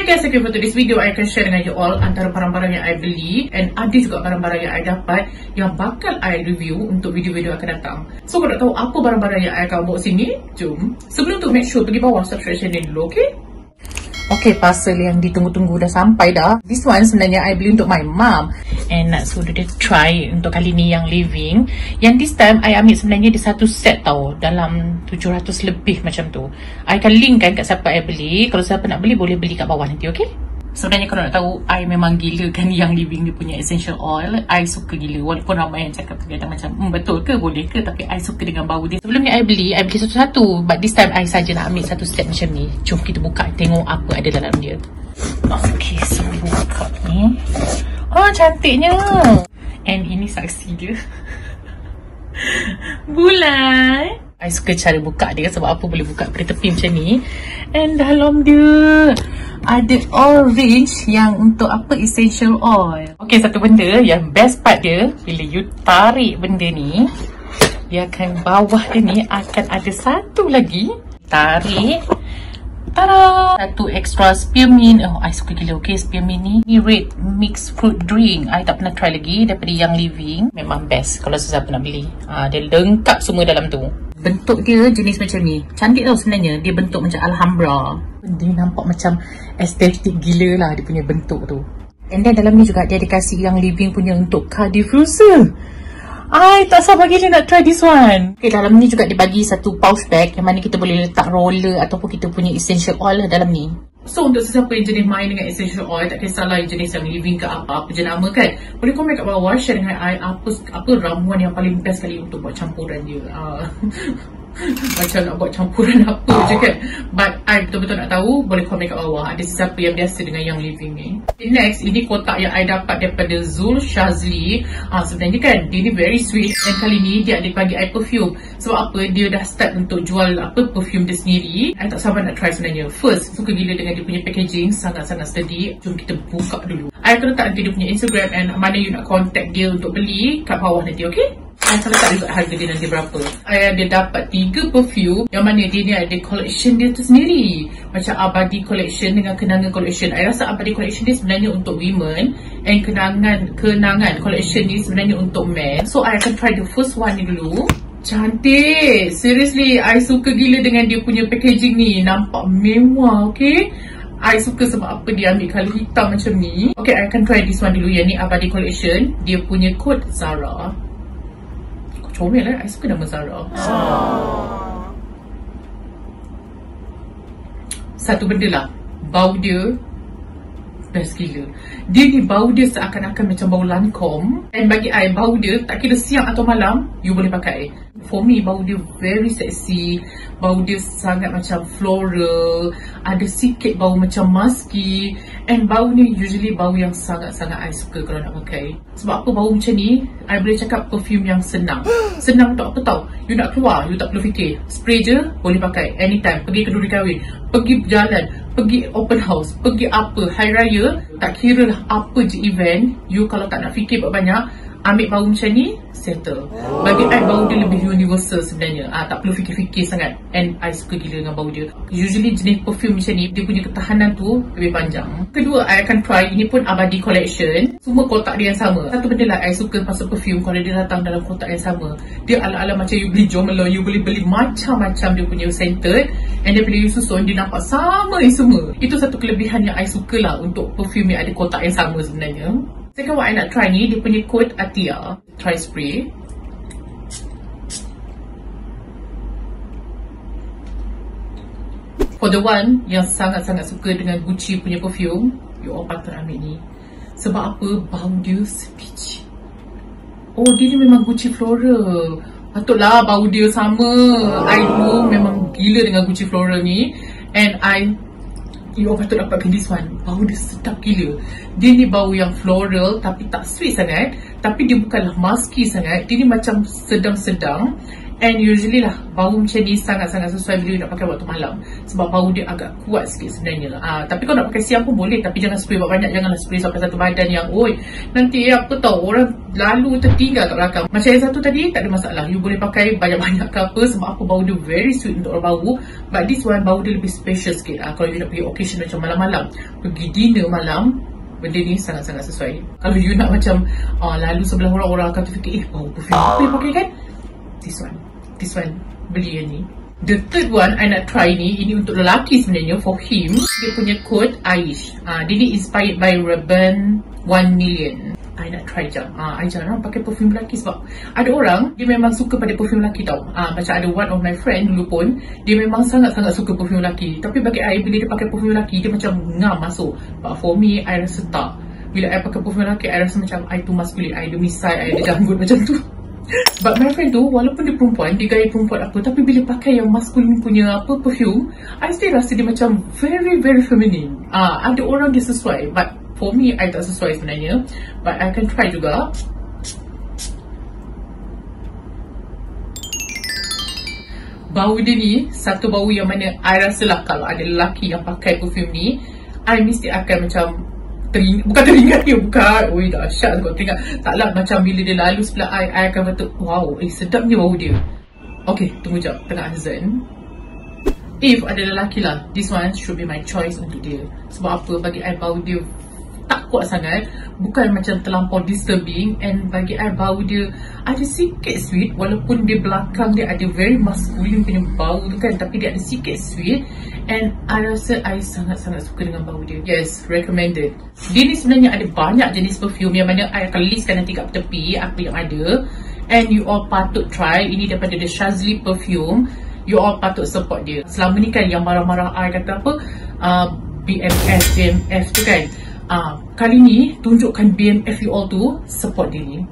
guys, okay, for today's video I akan share dengan you all antara barang-barang yang I beli, and ada juga barang-barang yang I dapat yang bakal I review untuk video-video akan datang. So kalau nak tahu apa barang-barang yang I akan bawa sini, jom. Sebelum tu make sure pergi bawah subscribe channel dulu, okay? Okay, parcel yang ditunggu-tunggu dah sampai dah. This one sebenarnya I beli untuk my mom, and nak suruh dia try untuk kali ni yang living. Yang this time I ambil sebenarnya dia satu set tau, dalam 700 lebih macam tu. I akan link kan kat siapa I beli. Kalau siapa nak beli boleh beli kat bawah nanti, okay? Sebenarnya kalau nak tahu, I memang gila kan yang living dia punya essential oil. I suka gila, walaupun ramai yang cakap kelihatan macam betul ke, boleh ke, tapi I suka dengan bau dia. Sebelum ni I beli satu-satu, but this time I saja nak ambil satu set macam ni. Jom kita buka tengok apa ada dalam dia. Okay, so buka ni. Oh, cantiknya. And ini saksi dia. Bulan. I suka cara buka dia sebab apa boleh buka dari tepi macam ni. And dalam dia ada orange yang untuk apa, essential oil. Okay, satu benda yang best part dia, bila you tarik benda ni, dia akan bawah dia ni akan ada satu lagi. Tarik. Tada! Satu extra spearmint. Oh, I suka gila. Okay, spearmint ni. Ni red mixed fruit drink. I tak pernah try lagi daripada yang living. Memang best kalau sesiapa nak beli. Dia lengkap semua dalam tu. Bentuk dia jenis macam ni. Cantik tau sebenarnya. Dia bentuk macam Alhambra. Dia nampak macam estetik gila lah dia punya bentuk tu. And then dalam ni juga dia ada kasih yang living punya untuk car diffuser. I tak sabar gila nak try this one. Okay, dalam ni juga dia bagi satu pouch bag yang mana kita boleh letak roller ataupun kita punya essential oil lah dalam ni. So untuk sesiapa yang jenis main dengan essential oil, tak kisahlah jenis yang living ke apa je nama kan, boleh komen kat bawah, share dengan I apa ramuan yang paling best kali untuk buat campuran dia. Macam nak buat campuran apa je kan. But I betul-betul nak tahu, boleh komen kat bawah ada sesiapa yang biasa dengan yang living ni. Next, ini kotak yang I dapat daripada Zul Shazli. Sebenarnya kan dia ni very sweet, dan kali ni dia ada bagi I perfume. Sebab apa, dia dah start untuk jual perfume dia sendiri. I tak sabar nak try sebenarnya. First, suka gila dengan dia punya packaging, sangat-sangat sturdy. Jom kita buka dulu. I akan letak nanti dia punya Instagram and mana you nak contact dia untuk beli kat bawah nanti, okay? I akan letak juga harga dia nanti berapa. Dia dapat 3 perfume yang mana dia ni ada collection dia tu sendiri. Macam Abadi collection dengan Kenangan collection. I rasa Abadi collection ni sebenarnya untuk women, and Kenangan collection ni sebenarnya untuk men. So I akan try the first one ni dulu. Cantik. Seriously, I suka gila dengan dia punya packaging ni. Nampak mewah, okay? I suka sebab apa dia ambil colour hitam macam ni. Okay, I akan try this one dulu. Yang ni Abadi collection. Dia punya code Zara. Comel lah, I suka nama Zara. Satu benda lah, bau dia best gila. Dia ni bau dia seakan-akan macam bau Lancome. Dan bagi I, bau dia tak kira siang atau malam, you boleh pakai. For me, bau dia very sexy. Bau dia sangat macam floral. Ada sikit bau macam musky. And bau ni usually bau yang sangat-sangat I suka kalau nak pakai. Sebab apa bau macam ni, I boleh cakap perfume yang senang. Senang untuk apa tau? You nak keluar, you tak perlu fikir. Spray je, boleh pakai anytime. Pergi kenduri kahwin, pergi berjalan, pergi open house, pergi apa, hari raya, tak kira lah apa je event. You kalau tak nak fikir banyak, ambil bau macam ni, settle. Bagi I, bau dia lebih universal sebenarnya. Tak perlu fikir-fikir sangat. And I suka gila dengan bau dia. Usually jenis perfume macam ni, dia punya ketahanan tu lebih panjang. Kedua, I akan try, ini pun Abadi collection. Semua kotak dia yang sama. Satu benda lah I suka pasal perfume, kalau dia datang dalam kotak yang sama, dia ala-ala macam you beli Jomelo, you boleh beli macam-macam dia punya scented. And dia bila you susun, dia nampak sama semua. Itu satu kelebihan yang I suka lah untuk perfume yang ada kotak yang sama sebenarnya. Second one I nak try ni, dia punya code Atia. Try spray. For the one yang sangat-sangat suka dengan Gucci punya perfume, you all patut ambil ni. Sebab apa? Bau dia sepiji. Oh, dia ni memang Gucci floral. Patutlah bau dia sama. I dulu memang gila dengan Gucci floral ni. And you all patut dapatkan this one. Bau dia sedap gila. Dia ni bau yang floral tapi tak sweet sangat. Tapi dia bukanlah musky sangat. Dia ni macam sedang-sedang. And usually lah bau macam ni sangat-sangat sesuai bila nak pakai waktu malam, sebab bau dia agak kuat sikit sebenarnya. Tapi kalau nak pakai siang pun boleh, tapi jangan spray banyak, janganlah spray sampai satu badan yang nanti apa tahu orang lalu tertinggal kat belakang. Macam yang satu tadi tak ada masalah, you boleh pakai banyak-banyak ke apa, sebab apa bau dia very sweet untuk orang bau. But this one bau dia lebih special sikit. Kalau you nak pergi occasion macam malam-malam, pergi dinner malam, benda ni sangat-sangat sesuai. Kalau you nak macam lalu sebelah orang akan terfikir bau perfume apa yang pakai kan, this one beli yang ni. The third one I nak try ni, ini untuk lelaki sebenarnya, for him. Dia punya code Aish. Dia ni inspired by Ray-Ban 1 million. I nak try jap. I jarang pakai perfume lelaki sebab ada orang dia memang suka pada perfume lelaki tau. Macam ada one of my friend dulu pun, dia memang sangat-sangat suka perfume lelaki. Tapi bagi I, bila dia pakai perfume lelaki, dia macam ngam masuk. But for me, I rasa tak. Bila I pakai perfume lelaki, I rasa macam I tu masculine, I ada misai, I ada janggut macam tu. But my friend tu, walaupun dia perempuan, dia gaya perempuan apa, tapi bila pakai yang masculine punya perfume, I still rasa dia macam very very feminine. Ada orang dia sesuai, but for me, I tak sesuai sebenarnya. But I can try juga. Bau dia ni, satu bau yang mana I rasa lah kalau ada lelaki yang pakai perfume ni, I mesti akan macam bukan teringat dia, bukan dahsyat kau teringat. Taklah, macam bila dia lalu sebelah I akan kata wow, sedapnya bau dia. Okay, tunggu jap, tengah azan. If ada lelaki lah, this one should be my choice untuk dia. Sebab apa? Bagi I bau dia tak kuat sangat, bukan macam terlampau disturbing, and bagi I bau dia ada sikit sweet, walaupun dia belakang dia ada very masculine punya bau tu kan, tapi dia ada sikit sweet. And I rasa I sangat-sangat suka dengan bau dia. Yes, recommended. Dia ni sebenarnya ada banyak jenis perfume yang mana I akan listkan nanti kat tepi apa yang ada. And you all patut try. Ini daripada The Shazli Perfume. You all patut support dia. Selama ni kan yang marah-marah I kata apa, BMF tu kan. Kali ni tunjukkan BMF you all tu support dia ni.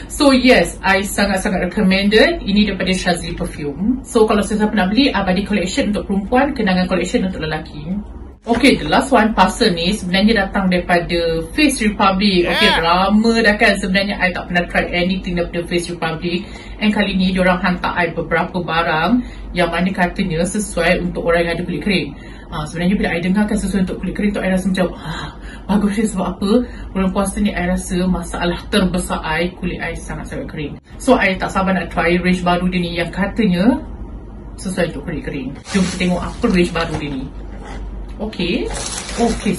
So yes, I sangat-sangat recommended. Ini daripada Shazli Perfume. So kalau sesiapa nak beli, body collection untuk perempuan, kenangan collection untuk lelaki. Okay, the last one, parcel ni sebenarnya datang daripada Face Republic. Okay, lama dah kan sebenarnya I tak pernah try anything daripada Face Republic. And kali ni diorang hantar I beberapa barang yang mana katanya sesuai untuk orang yang ada kulit kering. Sebenarnya bila I dengarkan sesuai untuk kulit kering tu, I rasa macam bagus dia. Sebab apa? Bulan puasa ni I rasa masalah terbesar I, kulit I sangat-sangat kering. So I tak sabar nak try range baru dia ni yang katanya sesuai untuk kulit kering. Jom kita tengok apa range baru dia ni. Okay,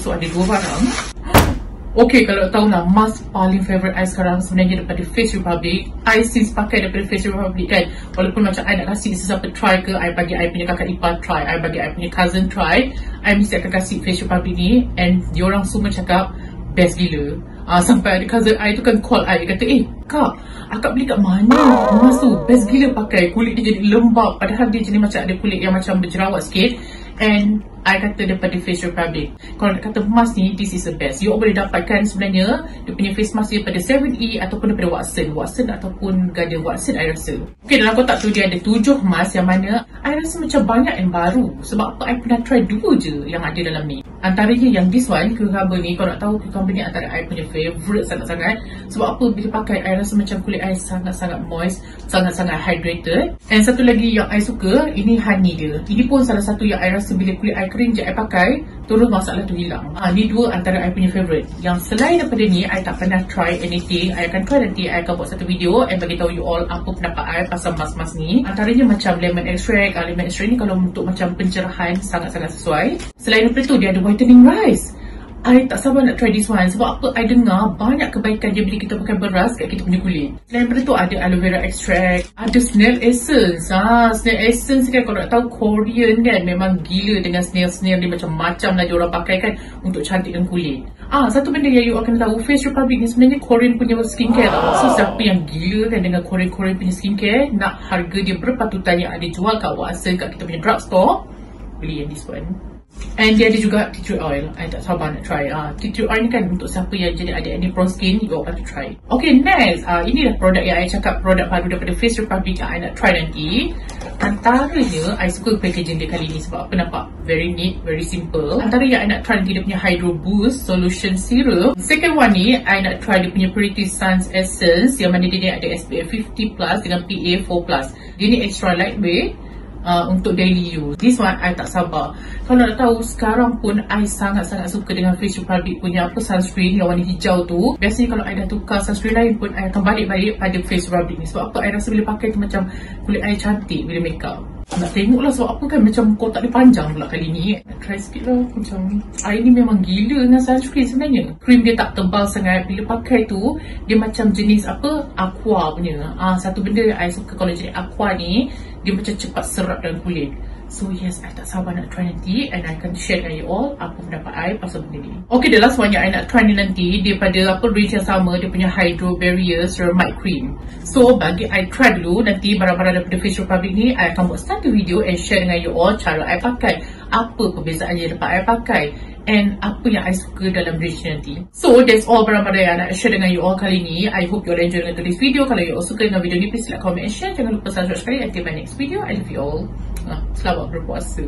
so ada dua barang. Okay, kalau tahu lah, mask paling favourite I sekarang sebenarnya daripada Face Republic. I since pakai daripada Face Republic kan, walaupun macam I nak kasih sesiapa try ke, I bagi I punya kakak ipar try, I bagi I punya cousin try, I mesti akan kasih Face Republic ni. And diorang semua cakap best gila. Sampai ada cousin I tu kan call I, dia kata kak, akak beli kat mana mask tu, best gila pakai, kulit dia jadi lembab. Padahal dia jenis macam ada kulit yang macam berjerawat sikit. And I kata daripada Face Republic. Kalau nak kata mask ni, this is the best. You boleh dapatkan sebenarnya dia punya face mask daripada 7E ataupun daripada Watson ataupun Garden Watson I rasa. Okay, dalam kotak tu dia ada 7 mask yang mana I rasa macam banyak yang baru. Sebab apa, I pernah try 2 je yang ada dalam ni. Antaranya yang this one, cucumber ni. Kalau nak tahu, cucumber ni antara I punya favourite sangat-sangat. Sebab apa, bila pakai I rasa macam kulit I sangat-sangat moist, sangat-sangat hydrated. And satu lagi yang I suka, ini honey dia. Ini pun salah satu yang I rasa bila kulit I kering je I pakai, terus masalah tu hilang. Ni dua antara I punya favourite. Yang selain daripada ni, I tak pernah try anything. I akan try nanti, I akan buat satu video and bagi tahu you all apa pendapat I pasal mask-mask ni. Antaranya macam lemon extract. Lemon extract ni kalau untuk macam pencerahan sangat-sangat sesuai. Selain daripada tu, dia ada whitening rice. I tak sabar nak try this one. Sebab apa, I dengar banyak kebaikan dia bila kita pakai beras kat kita punya kulit. Selain daripada tu, ada aloe vera extract, ada snail essence. Snail essence kan, kalau nak tahu Korean kan, memang gila dengan snail ni, macam-macam lah dia orang pakai kan untuk cantikkan kulit. Satu benda yang you akan tahu, Face Republic ni sebenarnya Korean punya skincare tau. So siapa yang gila kan dengan Korean punya skincare, nak harga dia berpatutan yang ada jual kat Watson, kat kita punya drugstore, beli yang this one. And dia ada juga tea tree oil. I tak sabar nak try. Tea tree oil ni kan untuk siapa yang jadi ada acne prone skin, you all have to try. Okay, next. Inilah produk yang I cakap, produk baru daripada Face Republic yang I nak try nanti. Antaranya, I suka packaging dia kali ni sebab apa nampak very neat, very simple. Antara yang I nak try nanti dia punya Hydro Boost Solution Serum. Second one ni, I nak try dia punya Pretty Suns Essence yang mana dia ni ada SPF 50+ dengan PA 4+. Dia ni extra lightweight. Untuk daily use. This one I tak sabar. Kalau nak tahu, sekarang pun I sangat-sangat suka dengan Face Republic punya sunscreen yang warna hijau tu. Biasanya kalau I dah tukar sunscreen lain pun I akan balik-balik pada Face Republic ni. Sebab apa? I rasa bila pakai tu macam kulit I cantik bila make up. Nak tengok lah sebab apa kan macam kotak dia panjang pula kali ni. Nak try sikit lah. Macam I ni memang gila dengan sunscreen sebenarnya. Cream dia tak tebal sangat. Bila pakai tu dia macam jenis aqua punya. Satu benda yang I suka kalau jenis aqua ni, dia macam cepat serap dalam kulit. So yes, I tak sabar nak try nanti, and I akan share dengan you all apa pendapat I pasal benda ni. Okay, the last one yang I nak try ni nanti daripada range yang sama, dia punya Hydro Barrier Ceramide Cream. So bagi I try dulu, nanti barang-barang daripada Face Republic ni I akan buat satu video and share dengan you all cara I pakai, apa perbezaan yang dapat I pakai, and apa yang I suka dalam range nanti. So that's all barang-barang yang nak share dengan you all kali ni. I hope you all enjoy dengan today's video. Kalau you all suka dengan video ni, please like, comment and share. Jangan lupa subscribe sekali. Until my next video, I love you all. Selamat berpuasa.